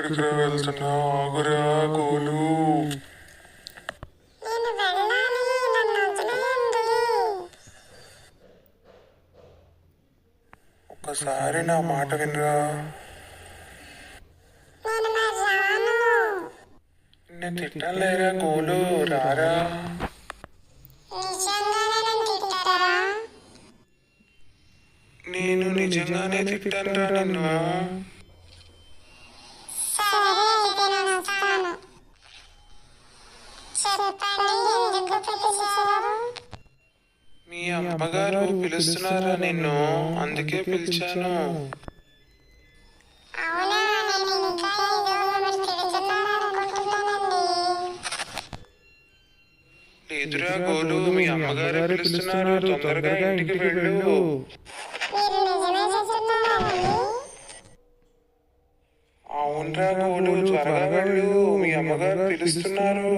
ఎక్కడికి రా వెళ్తున్నా? ఆగురా గోలు. ఒక్కసారి నా మాట వినరా. నేను తిట్టాలేరా గోలు, రారా. నేను నిజంగానే తిట్టానురా నిన్ను. మీ అమ్మగారు పిలుస్తున్నారా నిన్ను, అందుకే పిలిచాను. లేదురా గోలు, మీ అమ్మగారు పిలుస్తున్నారు, తొందరగా ఇంటికి వెళ్ళు. అవునరా గోలు, త్వరగా వెళ్ళు, మీ అమ్మగారు పిలుస్తున్నారు.